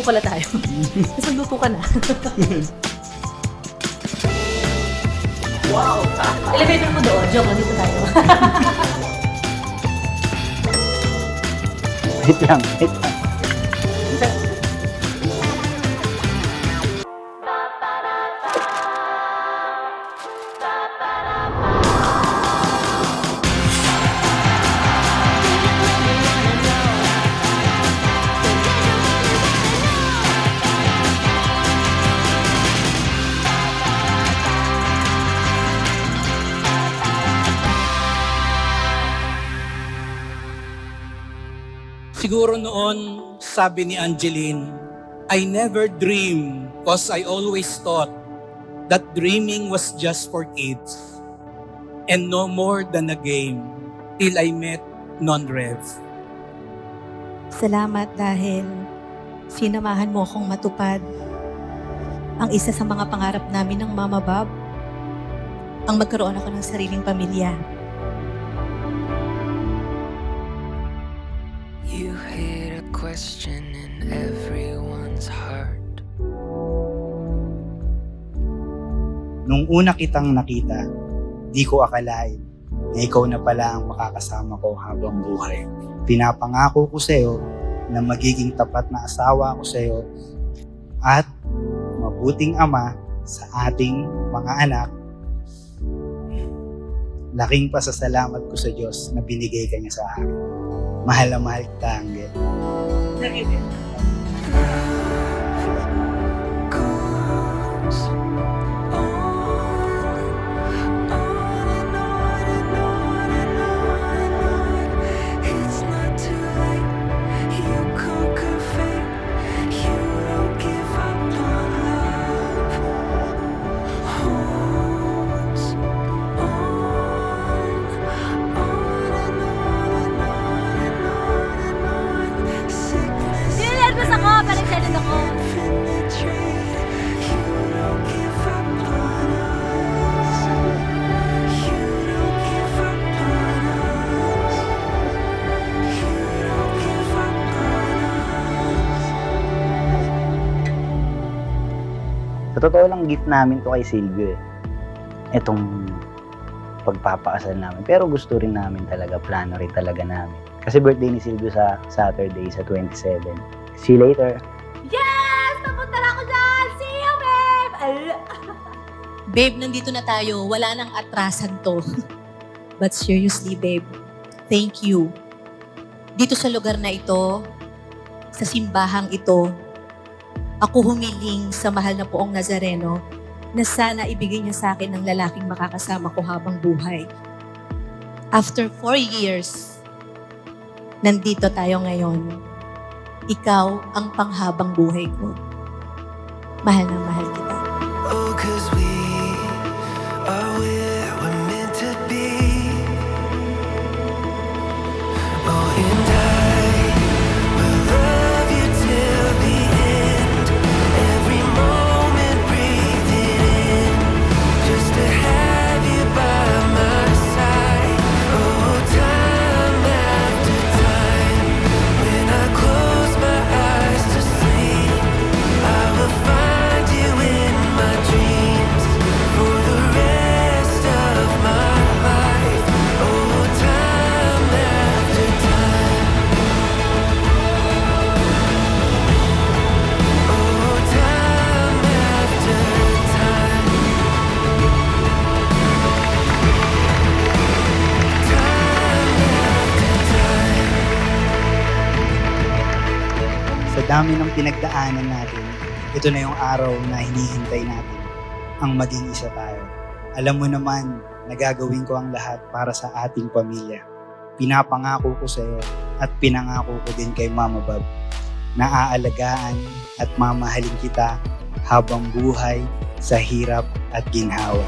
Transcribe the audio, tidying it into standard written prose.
pala tayo. Nagluto ka na. Wow! Elevator mo doon. Joke lang, dito tayo. Wait lang, wait lang. Siguro noon, sabi ni Angeline, I never dream because I always thought that dreaming was just for kids and no more than a game till I met Non-Rev. Salamat dahil sinamahan mo akong matupad ang isa sa mga pangarap namin ng Mama Bob, ang magkaroon ako ng sariling pamilya. You hit a question in everyone's heart. Nung una kitang nakita, di ko akalain na ikaw na pala ang makakasama ko habang buhay. Pinapangako ko sa'yo na magiging tapat na asawa ko sa'yo at mabuting ama sa ating mga anak. Laking pasasalamat ko sa Diyos na binigay ka niya sa akin. Mahal na mahal kita, Angel. Goes on and on and on and on and on. It's not too late. You conquer fate. You don't give up on love. Holds on and on and on and on and on. Sickness. Nilalabas ako, parang salad ako. Sa totoo lang, gift namin to kay Silvio eh. Itong pagpapakasal namin. Pero gusto rin namin talaga, plano rin talaga namin. Kasi birthday ni Silvio sa Saturday, sa 27. See you later. Yes! Napunta na ako dyan! See you, babe! Babe, nandito na tayo. Wala nang atrasan to. But seriously, babe, thank you. Dito sa lugar na ito, sa simbahang ito, ako humiling sa mahal na poong Nazareno na sana ibigay niya sa akin ng lalaking makakasama ko habang buhay. After 4 years, nandito tayo ngayon. Ikaw ang panghabang buhay ko. Mahal na mahal kita. Oh, 'cause we are where we're meant to be. Oh, and I will love you till the end. Every moment breathing in, just to have you by my side. Oh, time after time, when I close my eyes to sleep, I will find you in my dreams for the rest of my life. Oh, time after time. Oh, time after time. Time after time. Sa dami ng pinagdaanan natin, ito na yung araw na hinihintay natin, ang maging isa tayo. Alam mo naman na gagawin ko ang lahat para sa ating pamilya. Pinapangako ko sa iyo at pinangako ko din kay Mama Bob na aalagaan at mamahalin kita habang buhay sa hirap at ginhawa.